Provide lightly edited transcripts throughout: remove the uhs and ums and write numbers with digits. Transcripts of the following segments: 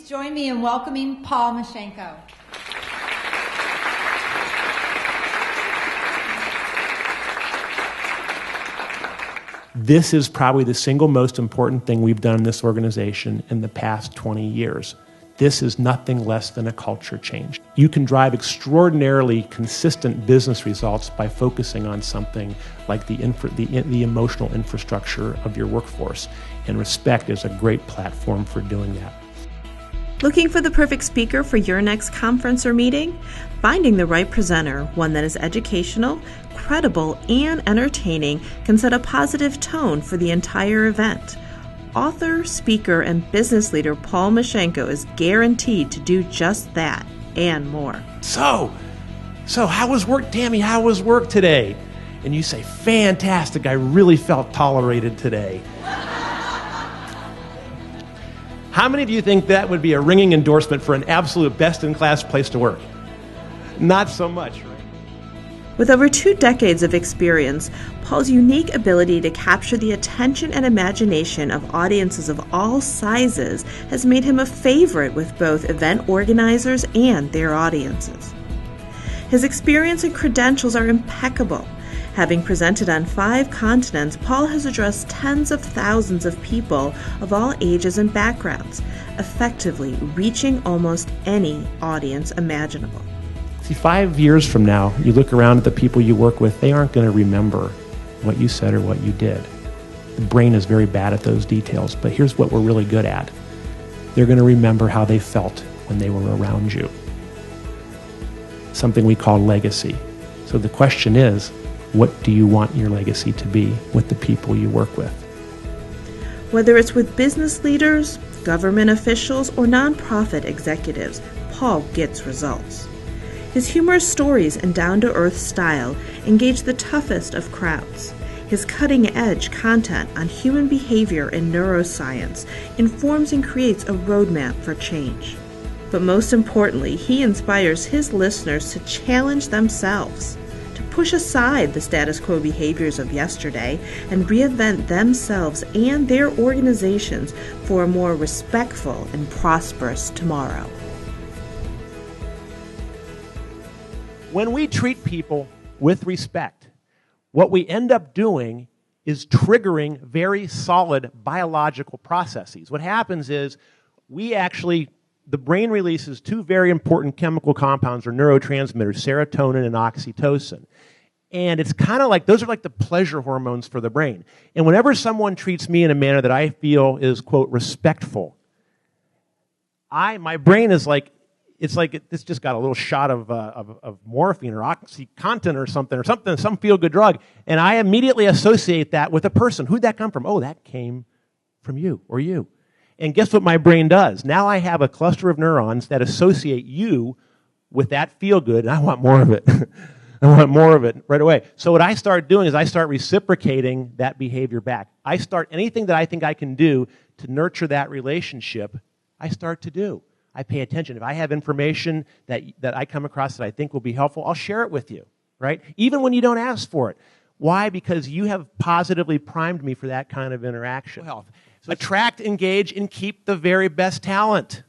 please join me in welcoming Paul Meshanko. This is probably the single most important thing we've done in this organization in the past 20 years. This is nothing less than a culture change. You can drive extraordinarily consistent business results by focusing on something like the emotional infrastructure of your workforce, and respect is a great platform for doing that. Looking for the perfect speaker for your next conference or meeting? Finding the right presenter, one that is educational, credible, and entertaining, can set a positive tone for the entire event. Author, speaker, and business leader Paul Meshanko is guaranteed to do just that and more. So how was work, Tammy? How was work today? And you say, fantastic, I really felt tolerated today. How many of you think that would be a ringing endorsement for an absolute best-in-class place to work? Not so much, right? With over 2 decades of experience, Paul's unique ability to capture the attention and imagination of audiences of all sizes has made him a favorite with both event organizers and their audiences. His experience and credentials are impeccable. Having presented on 5 continents, Paul has addressed tens of thousands of people of all ages and backgrounds, effectively reaching almost any audience imaginable. See, 5 years from now, you look around at the people you work with, they aren't going to remember what you said or what you did. The brain is very bad at those details, but here's what we're really good at. They're going to remember how they felt when they were around you. Something we call legacy. So the question is, what do you want your legacy to be with the people you work with? Whether it's with business leaders, government officials, or nonprofit executives, Paul gets results. His humorous stories and down-to-earth style engage the toughest of crowds. His cutting-edge content on human behavior and neuroscience informs and creates a roadmap for change. But most importantly, he inspires his listeners to challenge themselves, to push aside the status quo behaviors of yesterday and reinvent themselves and their organizations for a more respectful and prosperous tomorrow. When we treat people with respect, what we end up doing is triggering very solid biological processes. What happens is the brain releases 2 very important chemical compounds or neurotransmitters, serotonin and oxytocin. And it's kind of like, those are like the pleasure hormones for the brain. And whenever someone treats me in a manner that I feel is, quote, respectful, my brain is like, it's like it's just got a little shot of morphine or OxyContin or something, some feel-good drug, and I immediately associate that with a person. Who'd that come from? Oh, that came from you or you. And guess what my brain does? Now I have a cluster of neurons that associate you with that feel-good, and I want more of it. I want more of it right away. So what I start doing is I start reciprocating that behavior back. Anything that I think I can do to nurture that relationship, I start to do. I pay attention. If I have information that I come across that I think will be helpful, I'll share it with you, right? Even when you don't ask for it. Why? Because you have positively primed me for that kind of interaction. So attract, engage, and keep the very best talent.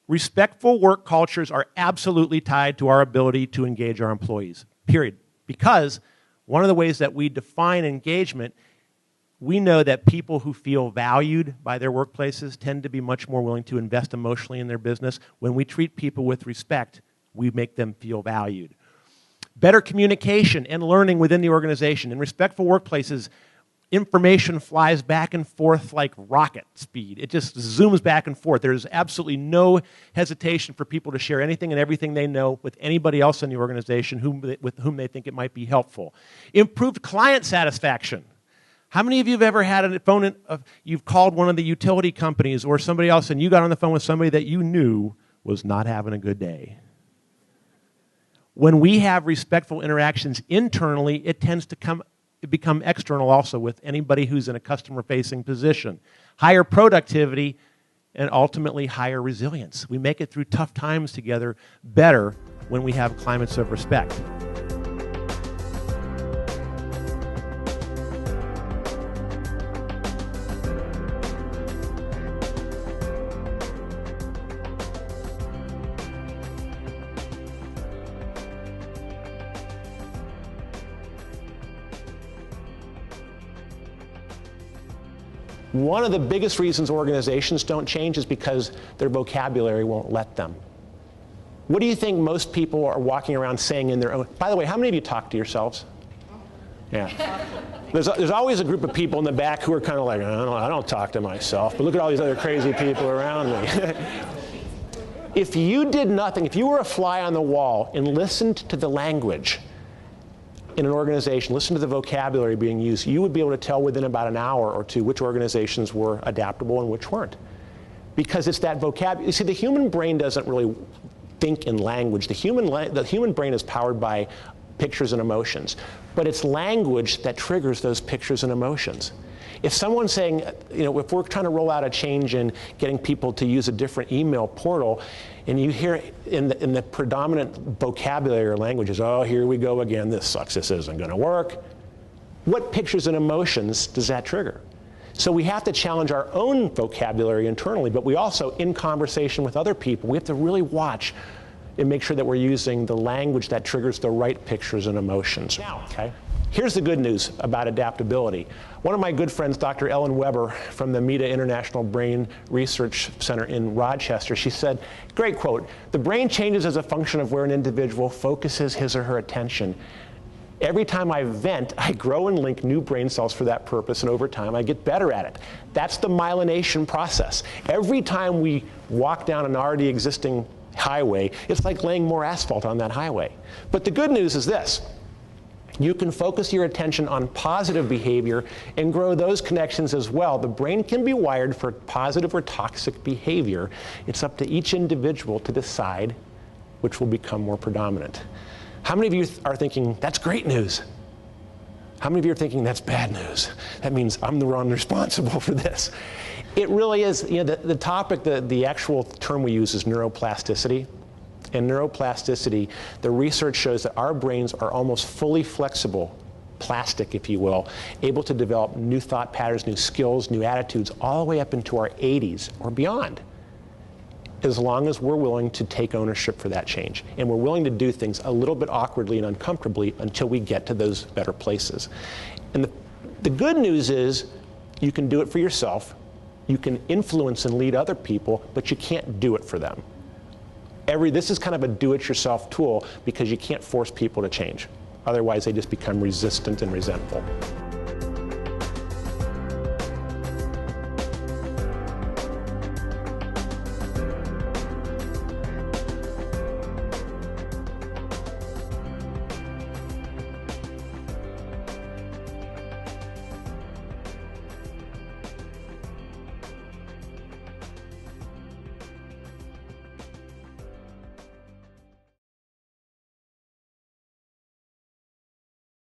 Respectful work cultures are absolutely tied to our ability to engage our employees, period. Because one of the ways that we define engagement, we know that people who feel valued by their workplaces tend to be much more willing to invest emotionally in their business. When we treat people with respect, we make them feel valued. Better communication and learning within the organization. In respectful workplaces, information flies back and forth like rocket speed. It just zooms back and forth. There's absolutely no hesitation for people to share anything and everything they know with anybody else in the organization with whom they think it might be helpful. Improved client satisfaction. How many of you have ever had a phone, you've called one of the utility companies or somebody else and you got on the phone with somebody that you knew was not having a good day? When we have respectful interactions internally, it tends to become external also with anybody who's in a customer-facing position. Higher productivity and ultimately higher resilience. We make it through tough times together better when we have climates of respect. One of the biggest reasons organizations don't change is because their vocabulary won't let them. What do you think most people are walking around saying in their own? By the way, how many of you talk to yourselves? Yeah. There's always a group of people in the back who are kind of like, I don't talk to myself, but look at all these other crazy people around me. If you did nothing, if you were a fly on the wall and listened to the language in an organization, listened to the vocabulary being used, you would be able to tell within about an hour or two which organizations were adaptable and which weren't. Because it's that vocabulary. You see, the human brain doesn't really think in language. The human brain is powered by pictures and emotions. But it's language that triggers those pictures and emotions. If someone's saying, if we're trying to roll out a change in getting people to use a different email portal, and you hear in the predominant vocabulary or languages, oh, here we go again, this sucks, this isn't going to work. What pictures and emotions does that trigger? So we have to challenge our own vocabulary internally, but we also, in conversation with other people, we have to really watch and make sure that we're using the language that triggers the right pictures and emotions. Now, okay? Here's the good news about adaptability. One of my good friends, Dr. Ellen Weber from the MEDA International Brain Research Center in Rochester, she said, great quote, "The brain changes as a function of where an individual focuses his or her attention. Every time I vent, I grow and link new brain cells for that purpose, and over time I get better at it." That's the myelination process. Every time we walk down an already existing highway, it's like laying more asphalt on that highway. But the good news is this. You can focus your attention on positive behavior and grow those connections as well. The brain can be wired for positive or toxic behavior. It's up to each individual to decide which will become more predominant. How many of you are thinking, that's great news? How many of you are thinking, that's bad news? That means I'm the one responsible for this. It really is, the topic, the actual term we use is neuroplasticity. And neuroplasticity, the research shows that our brains are almost fully flexible, plastic, if you will, able to develop new thought patterns, new skills, new attitudes, all the way up into our 80s or beyond, as long as we're willing to take ownership for that change. And we're willing to do things a little bit awkwardly and uncomfortably until we get to those better places. And the good news is you can do it for yourself, you can influence and lead other people, but you can't do it for them. This is kind of a do-it-yourself tool because you can't force people to change. Otherwise, they just become resistant and resentful.